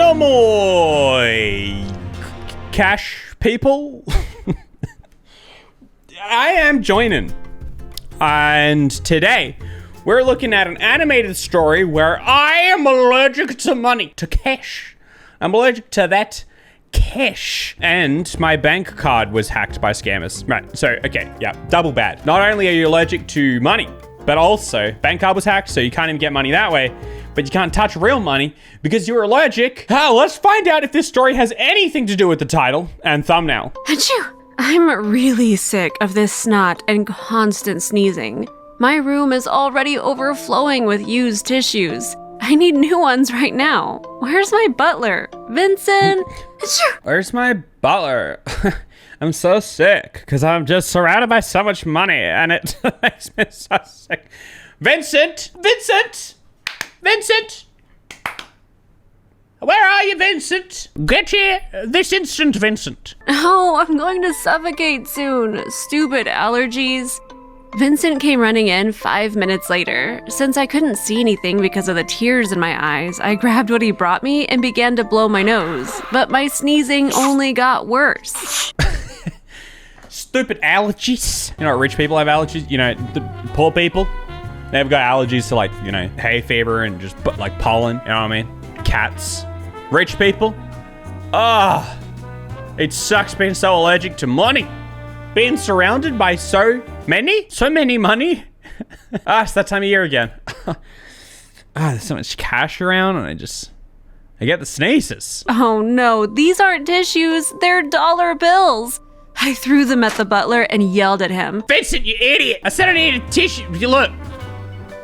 No more cash people. I am Joinen, and today we're looking at an animated story where I am allergic to money, to cash. I'm allergic to that cash, and my bank card was hacked by scammers. Right, so, okay, yeah, double bad. Not only are you allergic to money, but also bank card was hacked, so you can't even get money that way, but you can't touch real money because you're allergic. Let's find out if this story has anything to do with the title and thumbnail. Achoo! I'm really sick of this snot and constant sneezing. My room is already overflowing with used tissues. I need new ones right now. Where's my butler? Vincent? Achoo! Where's my butler? I'm so sick because I'm just surrounded by so much money and it makes me so sick. Vincent! Vincent! Vincent! Where are you, Vincent? Get here this instant, Vincent. Oh, I'm going to suffocate soon. Stupid allergies. Vincent came running in 5 minutes later. Since I couldn't see anything because of the tears in my eyes, I grabbed what he brought me and began to blow my nose. But my sneezing only got worse. Stupid allergies. You know, rich people have allergies. You know, the poor people, they've got allergies to, like, you know, hay fever and just like pollen. You know what I mean? Cats. Rich people. It sucks being so allergic to money. Being surrounded by so many money. It's that time of year again. There's so much cash around and I get the sneezes. Oh no, these aren't tissues, they're dollar bills. I threw them at the butler and yelled at him. Vincent, you idiot! I said I needed tissue. Look,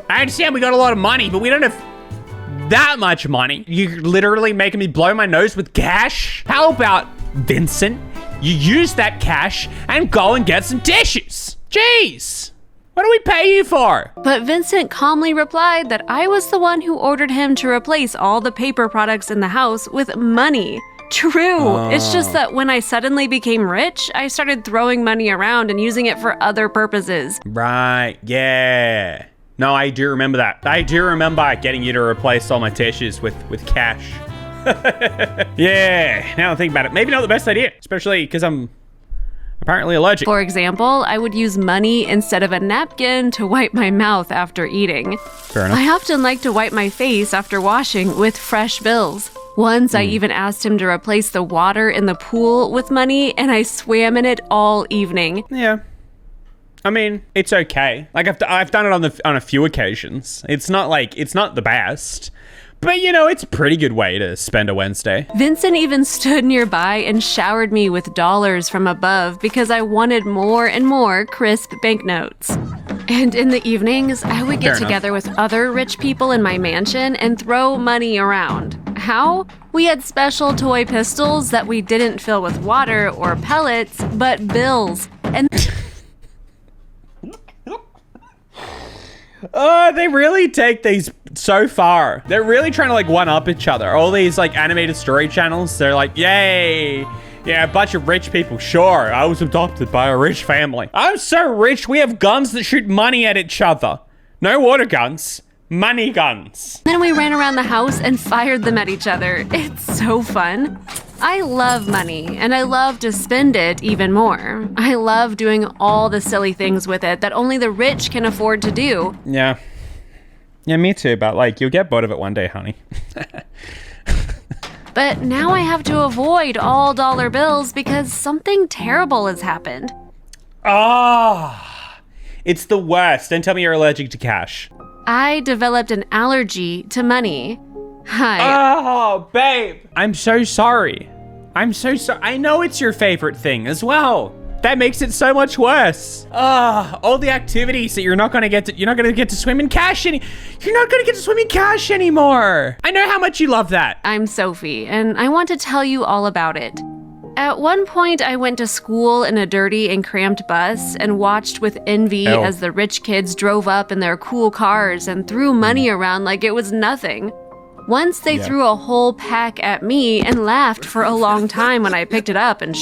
I understand we got a lot of money, but we don't have that much money. You're literally making me blow my nose with cash? How about, Vincent, you use that cash and go and get some tissues? Jeez, what do we pay you for? But Vincent calmly replied that I was the one who ordered him to replace all the paper products in the house with money. True, It's just that when I suddenly became rich, I started throwing money around and using it for other purposes. Right, yeah. No, I do remember that. I do remember getting you to replace all my tissues with cash. Yeah, now I think about it. Maybe not the best idea, especially because I'm apparently allergic. For example, I would use money instead of a napkin to wipe my mouth after eating. Fair enough. I often like to wipe my face after washing with fresh bills. Once I even asked him to replace the water in the pool with money, and I swam in it all evening. Yeah. I mean, it's okay. Like, I've done it on a few occasions. It's not the best. But, you know, it's a pretty good way to spend a Wednesday. Vincent even stood nearby and showered me with dollars from above because I wanted more and more crisp banknotes. And in the evenings, I would get together with other rich people in my mansion and throw money around. How? We had special toy pistols that we didn't fill with water or pellets, but bills. And they really take these so far. They're really trying to, like, one-up each other. All these, like, animated story channels, they're like, yay. Yeah, a bunch of rich people. Sure, I was adopted by a rich family. I'm so rich, we have guns that shoot money at each other. No water guns, money guns. Then we ran around the house and fired them at each other. It's so fun. I love money, and I love to spend it even more. I love doing all the silly things with it that only the rich can afford to do. Yeah. Yeah, me too, but, like, you'll get bored of it one day, honey. But now I have to avoid all dollar bills because something terrible has happened. It's the worst. Don't tell me you're allergic to cash. I developed an allergy to money. Hi. Oh, babe. I'm so sorry. I'm so sorry. I know it's your favorite thing as well. That makes it so much worse. All the activities that you're not gonna get to swim in cash you're not gonna get to swim in cash anymore. I know how much you love that. I'm Sophie, and I want to tell you all about it. At one point, I went to school in a dirty and cramped bus and watched with envy as the rich kids drove up in their cool cars and threw money around like it was nothing. Once they threw a whole pack at me and laughed for a long time when I picked it up and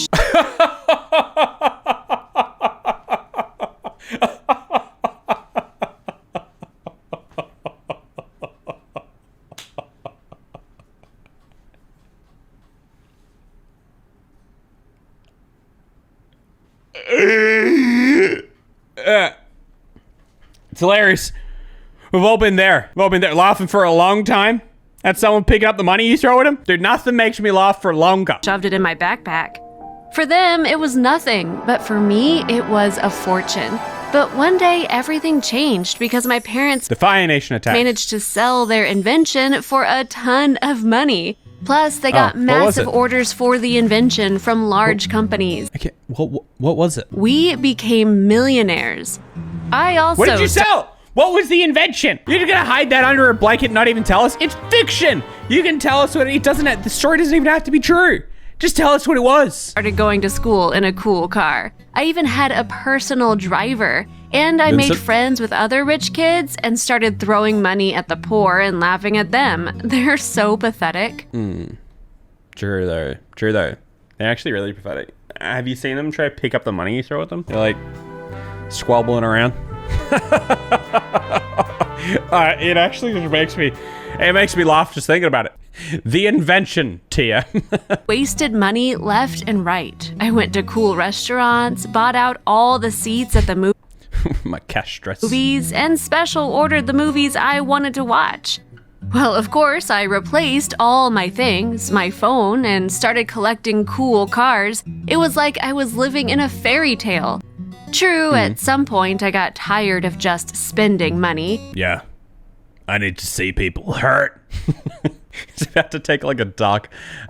It's hilarious. We've all been there. We've all been there laughing for a long time at someone picking up the money you throw at them. Dude, nothing makes me laugh for longer. Shoved it in my backpack. For them, it was nothing, but for me, it was a fortune. But one day, everything changed because my parents The Fire Nation attack. managed to sell their invention for a ton of money. Plus, they got what was massive it? orders for the invention from large companies. Okay, what was it? We became millionaires. I also What did you sell? What was the invention? You're gonna hide that under a blanket and not even tell us? It's fiction. You can tell us what it doesn't. The story doesn't even have to be true. Just tell us what it was. started going to school in a cool car. I even had a personal driver. And I made friends with other rich kids and started throwing money at the poor and laughing at them. They're so pathetic. True though. They're actually really pathetic. Have you seen them try to pick up the money you throw at them? They're like squabbling around. It actually just makes me laugh just thinking about it. The invention, Tia. Wasted money left and right. I went to cool restaurants, bought out all the seats at the My cash stress. movies, and special ordered the movies I wanted to watch. Well, of course, I replaced all my things, my phone, and started collecting cool cars. It was like I was living in a fairy tale. True, at some point I got tired of just spending money. Yeah. I need to see people hurt. It's about to take like a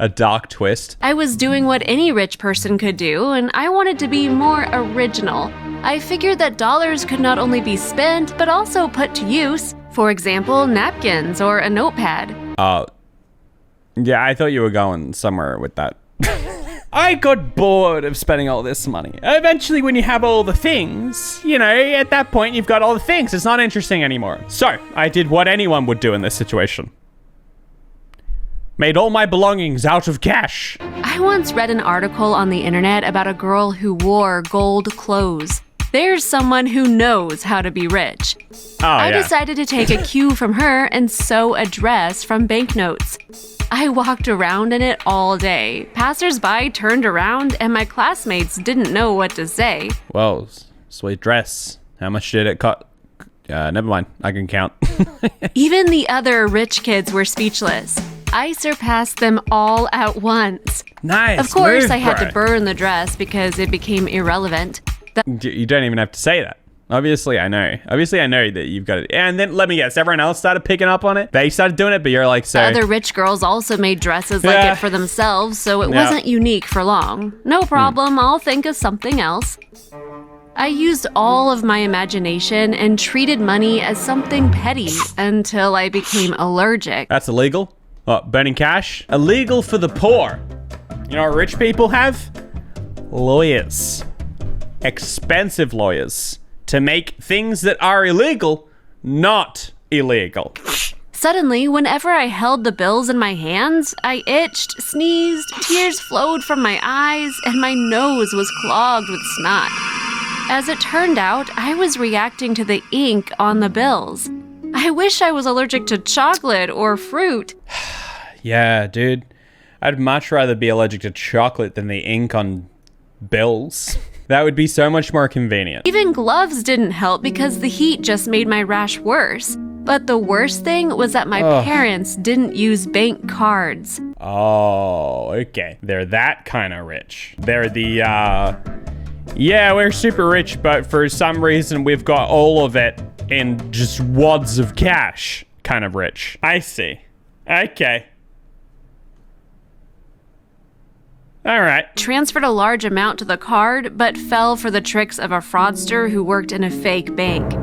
dark twist. I was doing what any rich person could do, and I wanted to be more original. I figured that dollars could not only be spent, but also put to use. For example, napkins or a notepad. Yeah, I thought you were going somewhere with that. I got bored of spending all this money. Eventually, when you have all the things, at that point, you've got all the things. It's not interesting anymore. So, I did what anyone would do in this situation. Made all my belongings out of cash. I once read an article on the internet about a girl who wore gold clothes. There's someone who knows how to be rich. I decided to take a cue from her and sew a dress from banknotes. I walked around in it all day. Passers-by turned around and my classmates didn't know what to say. Well, sweet dress. How much did it cost? Never mind. I can count. Even the other rich kids were speechless. I surpassed them all at once. Nice. Of course, move, I had bro. to burn the dress because it became irrelevant. You don't even have to say that. Obviously, I know that you've got it. And then let me guess, everyone else started picking up on it. They started doing it, but you're like, so. Other rich girls also made dresses like Yeah. it for themselves, so it Yeah. wasn't unique for long. No problem, I'll think of something else. I used all of my imagination and treated money as something petty until I became allergic. That's illegal. Burning cash? Illegal for the poor. You know what rich people have? Lawyers. Expensive lawyers. To make things that are illegal, not illegal. Suddenly, whenever I held the bills in my hands, I itched, sneezed, tears flowed from my eyes, and my nose was clogged with snot. As it turned out, I was reacting to the ink on the bills. I wish I was allergic to chocolate or fruit. Yeah, dude. I'd much rather be allergic to chocolate than the ink on bills. That would be so much more convenient. Even gloves didn't help because the heat just made my rash worse. But the worst thing was that my parents didn't use bank cards. Oh, okay. They're that kind of rich. They're the, yeah, we're super rich, but for some reason we've got all of it in just wads of cash kind of rich. I see. Okay. All right. Transferred a large amount to the card, but fell for the tricks of a fraudster who worked in a fake bank.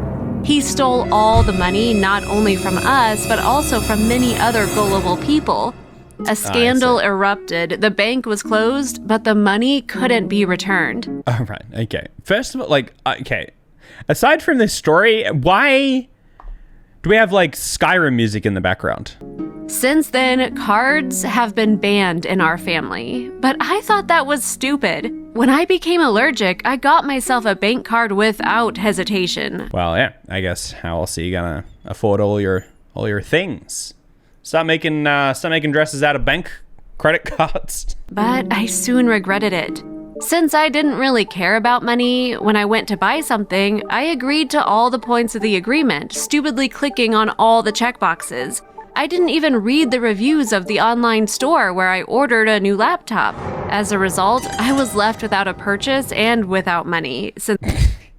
He stole all the money, not only from us, but also from many other gullible people. A scandal erupted. The bank was closed, but the money couldn't be returned. All right. Okay. First of all, okay. Aside from this story, why do we have Skyrim music in the background? Since then, cards have been banned in our family. But I thought that was stupid. When I became allergic, I got myself a bank card without hesitation. Well, yeah. I guess how else are you gonna afford all your things? Start making dresses out of bank credit cards. But I soon regretted it. Since I didn't really care about money, when I went to buy something, I agreed to all the points of the agreement, stupidly clicking on all the checkboxes. I didn't even read the reviews of the online store where I ordered a new laptop. As a result, I was left without a purchase and without money.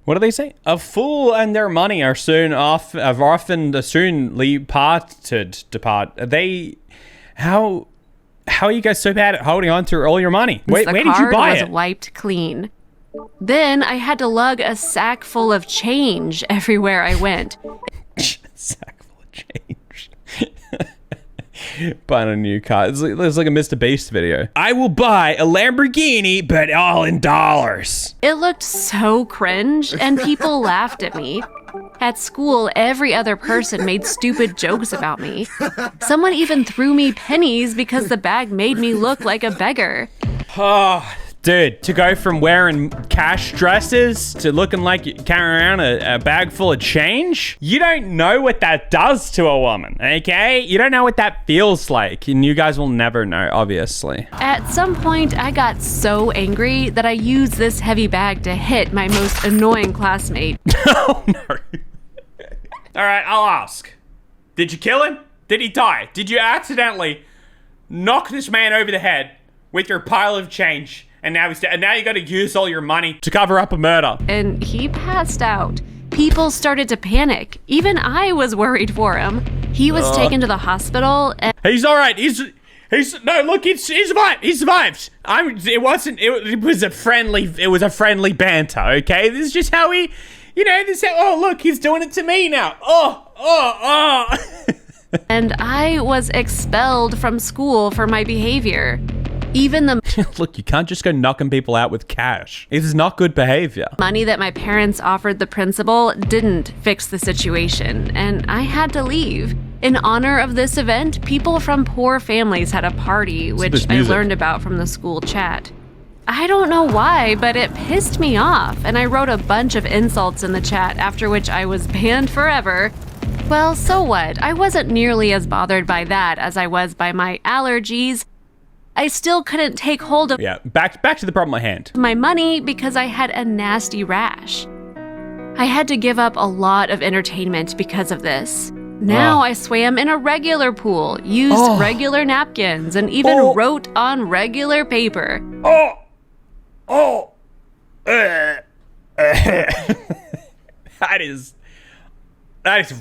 What do they say? A fool and their money are often depart. How are you guys so bad at holding on to all your money? Where did you buy it? Was wiped clean. Then I had to lug a sack full of change everywhere I went. Sack full of change. Buying a new car. It's like a Mr. Beast video. I will buy a Lamborghini, but all in dollars. It looked so cringe, and people laughed at me. At school, every other person made stupid jokes about me. Someone even threw me pennies because the bag made me look like a beggar. Oh, dude, to go from wearing cash dresses to looking like you're carrying around a bag full of change, you don't know what that does to a woman, okay? You don't know what that feels like, and you guys will never know, obviously. At some point, I got so angry that I used this heavy bag to hit my most annoying classmate. Oh, no. All right, I'll ask. Did you kill him? Did he die? Did you accidentally knock this man over the head with your pile of change? And now he's dead. And now you got to use all your money to cover up a murder. And he passed out. People started to panic. Even I was worried for him. He was taken to the hospital. And he's all right. He survived. He survived. It was a friendly banter. Okay, this is just how he, oh look, he's doing it to me now. Oh. And I was expelled from school for my behavior. Even the look, you can't just go knocking people out with cash. It is not good behavior. Money that my parents offered the principal didn't fix the situation, and I had to leave. In honor of this event, people from poor families had a party, which I learned about from the school chat. I don't know why, but it pissed me off, and I wrote a bunch of insults in the chat, after which I was banned forever. Well, so what? I wasn't nearly as bothered by that as I was by my allergies. I still couldn't take hold of back to the problem at hand. My money because I had a nasty rash. I had to give up a lot of entertainment because of this. Now I swam in a regular pool, used regular napkins, and even wrote on regular paper. That is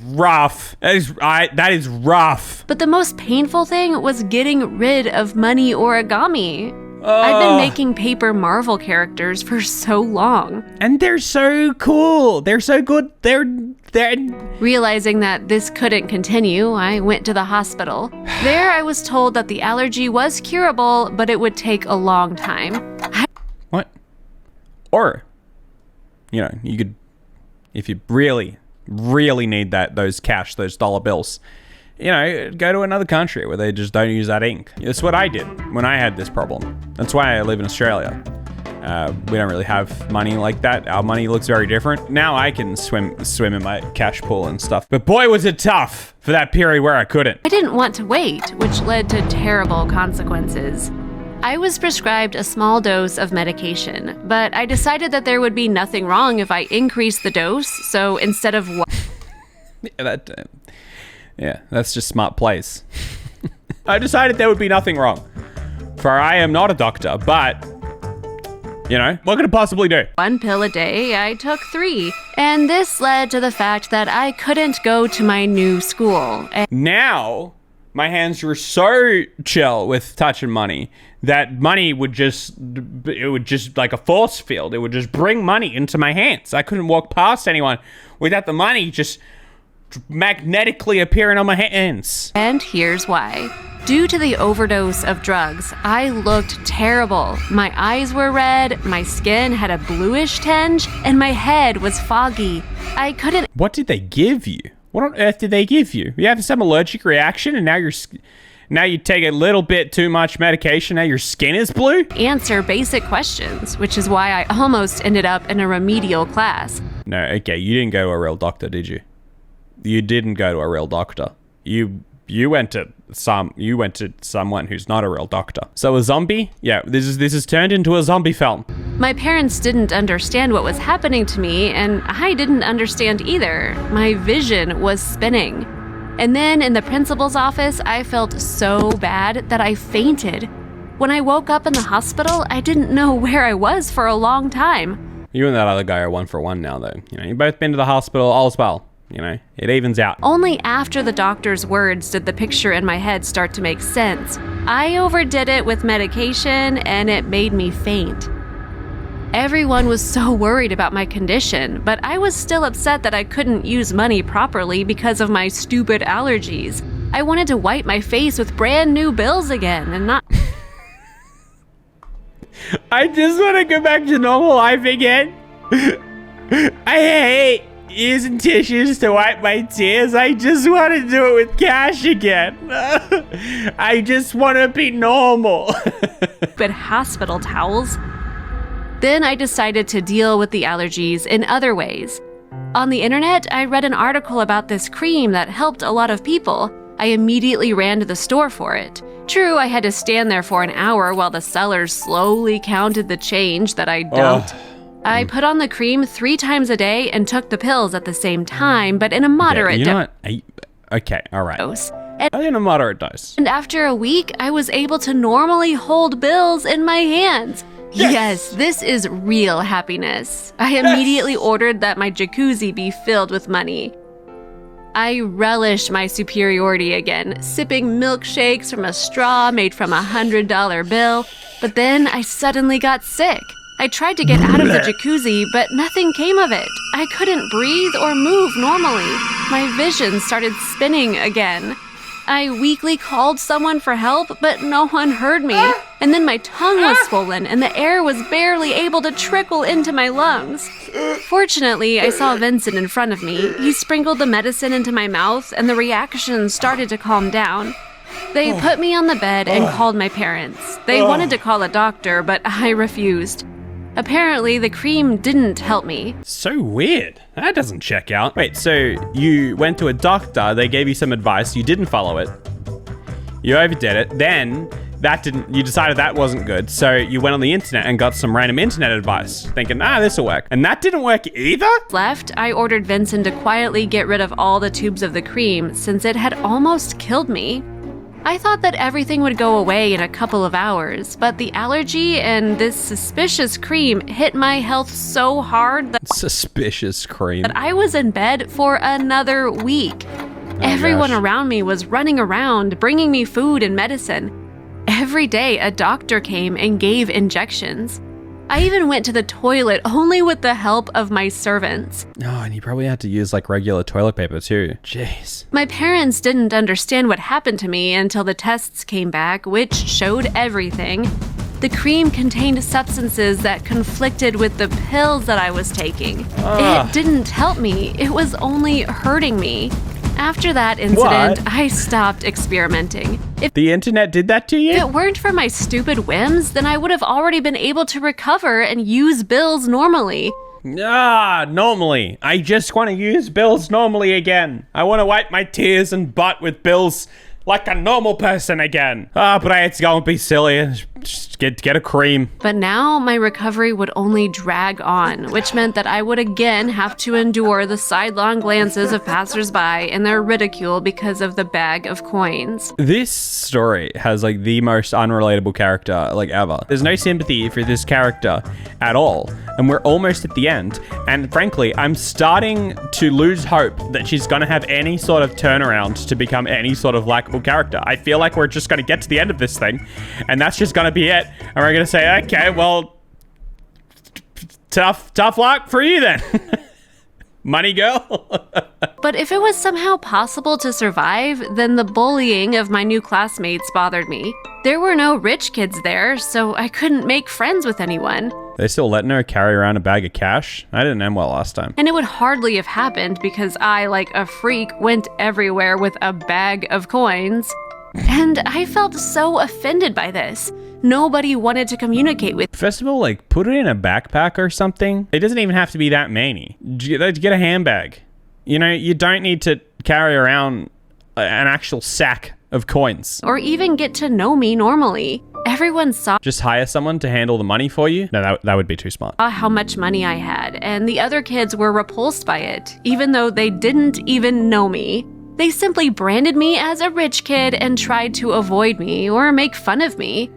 rough. That is rough. But the most painful thing was getting rid of money origami. I've been making paper Marvel characters for so long. And they're so cool. They're so good. They're... Realizing that this couldn't continue, I went to the hospital. There I was told that the allergy was curable, but it would take a long time. What? Or, you could, if you really need those dollar bills, go to another country where they just don't use that ink. That's what I did when I had this problem. That's why I live in Australia. We don't really have money like that. Our money looks very different. Now I can swim in my cash pool and stuff. But boy, was it tough for that period where I couldn't. I didn't want to wait, which led to terrible consequences. I was prescribed a small dose of medication, but I decided that there would be nothing wrong if I increased the dose, so instead of that's just smart plays. I decided there would be nothing wrong, for I am not a doctor, but, what could it possibly do? 1 pill a day, I took 3, and this led to the fact that I couldn't go to my new school. Now, my hands were so chill with touching money that money would just like a force field. It would just bring money into my hands. I couldn't walk past anyone without the money just magnetically appearing on my hands. And here's why. Due to the overdose of drugs, I looked terrible. My eyes were red, my skin had a bluish tinge, and my head was foggy. I couldn't... What did they give you? What on earth did they give you? You have some allergic reaction and now you take a little bit too much medication, now your skin is blue? Answer basic questions, which is why I almost ended up in a remedial class. No, okay, you didn't go to a real doctor, did you? You didn't go to a real doctor. You went to you went to someone who's not a real doctor. So a zombie? Yeah, this is turned into a zombie film. My parents didn't understand what was happening to me, and I didn't understand either. My vision was spinning. And then in the principal's office, I felt so bad that I fainted. When I woke up in the hospital, I didn't know where I was for a long time. You and that other guy are 1 for 1 now, though. You know, you've both been to the hospital, all's well. You know, it evens out. Only after the doctor's words did the picture in my head start to make sense. I overdid it with medication, and it made me faint. Everyone was so worried about my condition, but I was still upset that I couldn't use money properly because of my stupid allergies. I wanted to wipe my face with brand new bills again and not... I just want to go back to normal life again. I hate using tissues to wipe my tears. I just want to do it with cash again. I just want to be normal. But hospital towels. Then I decided to deal with the allergies in other ways. On the internet, I read an article about this cream that helped a lot of people. I immediately ran to the store for it. True, I had to stand there for an hour while the sellers slowly counted the change that I dumped. I put on the cream 3 times a day and took the pills at the same time, but in a moderate dose. Okay, all right. In a moderate dose. And after a week, I was able to normally hold bills in my hands. Yes, this is real happiness. I immediately ordered that my jacuzzi be filled with money. I relished my superiority again, sipping milkshakes from a straw made from a $100 bill. But then I suddenly got sick. I tried to get out of the jacuzzi, but nothing came of it. I couldn't breathe or move normally. My vision started spinning again. I weakly called someone for help, but no one heard me. And then my tongue was swollen and the air was barely able to trickle into my lungs. Fortunately, I saw Vincent in front of me. He sprinkled the medicine into my mouth and the reaction started to calm down. They put me on the bed and called my parents. They wanted to call a doctor, but I refused. Apparently, the cream didn't help me. So weird. That doesn't check out. Wait, so you went to a doctor, they gave you some advice, you didn't follow it. You overdid it. Then you decided that wasn't good. So you went on the internet and got some random internet advice, thinking, this'll work. And that didn't work either? Left, I ordered Vincent to quietly get rid of all the tubes of the cream since it had almost killed me. I thought that everything would go away in a couple of hours, but the allergy and this suspicious cream hit my health so hard that suspicious cream. That I was in bed for another week. Everyone around me was running around, bringing me food and medicine. Every day, a doctor came and gave injections. I even went to the toilet only with the help of my servants. Oh, and you probably had to use like regular toilet paper too. Jeez. My parents didn't understand what happened to me until the tests came back, which showed everything. The cream contained substances that conflicted with the pills that I was taking. It didn't help me. It was only hurting me. After that incident, I stopped experimenting. If the internet did that to you? If it weren't for my stupid whims, then I would have already been able to recover and use bills normally. Normally. I just want to use bills normally again. I want to wipe my tears and butt with bills like a normal person again. But I had to go and be silly and just get a cream. But now my recovery would only drag on, which meant that I would again have to endure the sidelong glances of passersby and their ridicule because of the bag of coins. This story has like the most unrelatable character like ever. There's no sympathy for this character at all. And we're almost at the end. And frankly, I'm starting to lose hope that she's gonna have any sort of turnaround to become any sort of likable character. I feel like we're just gonna get to the end of this thing and that's just gonna be it. And we're gonna say, okay, well, tough luck for you then. Money girl. But if it was somehow possible to survive, then the bullying of my new classmates bothered me. There were no rich kids there, so I couldn't make friends with anyone. They still letting her carry around a bag of cash? I didn't end well last time. And it would hardly have happened because I, like a freak, went everywhere with a bag of coins. And I felt so offended by this. Nobody wanted to communicate with. First of all, like, put it in a backpack or something. It doesn't even have to be that many. Get a handbag. You know, you don't need to carry around an actual sack of coins. or even get to know me normally. Everyone saw Just hire someone to handle the money for you? No, that would be too smart. how much money I had, and the other kids were repulsed by it, even though they didn't even know me. They simply branded me as a rich kid and tried to avoid me or make fun of me.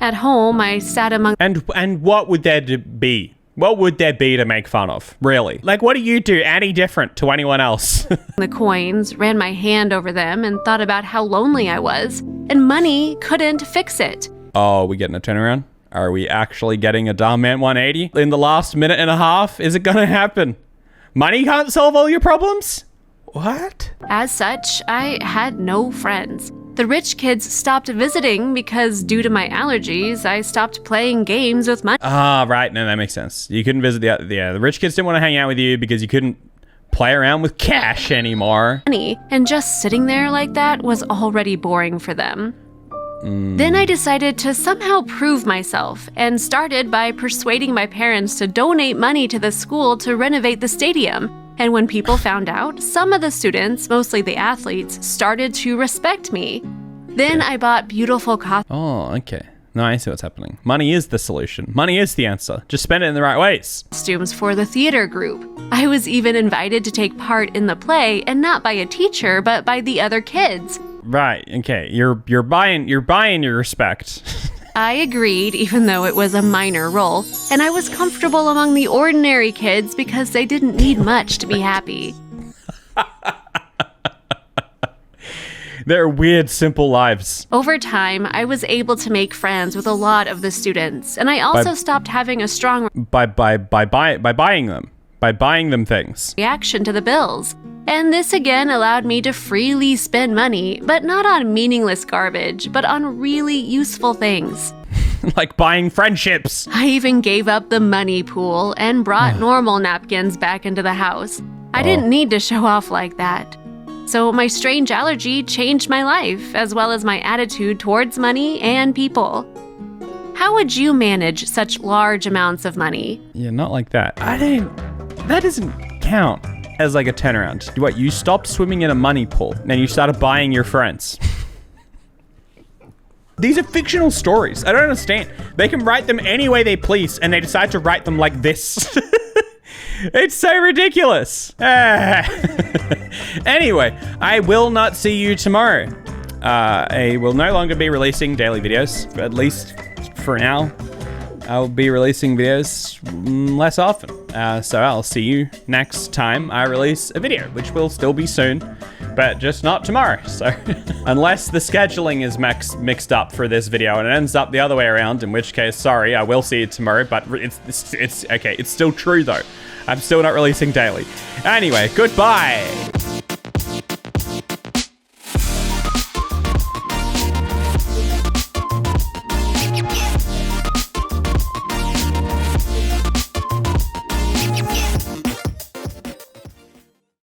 At home, I sat among And what would there be? What would there be to make fun of? Really? Like, what do you do any different to anyone else? the coins, ran my hand over them, and thought about how lonely I was, and money couldn't fix it. Oh, we getting a turnaround? Are we actually getting a Dumb Man 180 in the last minute and a half? Is it gonna happen? Money can't solve all your problems? What? As such, I had no friends. The rich kids stopped visiting because, due to my allergies, I stopped playing games with money. Ah, right. No, that makes sense. You couldn't visit the rich kids didn't want to hang out with you because you couldn't play around with cash anymore. And just sitting there like that was already boring for them. Then I decided to somehow prove myself and started by persuading my parents to donate money to the school to renovate the stadium. And when people found out, some of the students, mostly the athletes, started to respect me. Then I bought beautiful Oh, okay. No, I see what's happening. Money is the solution. Money is the answer. Just spend it in the right ways. costumes for the theater group. I was even invited to take part in the play, and not by a teacher, but by the other kids. Right. Okay. You're buying your respect. I agreed, even though it was a minor role, and I was comfortable among the ordinary kids because they didn't need much to be happy. They're weird, simple lives. Over time, I was able to make friends with a lot of the students, and I also stopped having a strong By buying them things. reaction to the bills. And this again allowed me to freely spend money, but not on meaningless garbage, but on really useful things. Like buying friendships. I even gave up the money pool and brought normal napkins back into the house. I didn't need to show off like that. So my strange allergy changed my life, as well as my attitude towards money and people. How would you manage such large amounts of money? Yeah, not like that. That doesn't count as like a turnaround. What, you stopped swimming in a money pool and then you started buying your friends. These are fictional stories. I don't understand. They can write them any way they please and they decide to write them like this. It's so ridiculous. Anyway, I will not see you tomorrow. I will no longer be releasing daily videos, at least for now. I'll be releasing videos less often. So I'll see you next time I release a video, which will still be soon, but just not tomorrow. So unless the scheduling is mixed up for this video and it ends up the other way around, in which case, sorry, I will see you tomorrow, but it's okay. It's still true though. I'm still not releasing daily. Anyway, goodbye.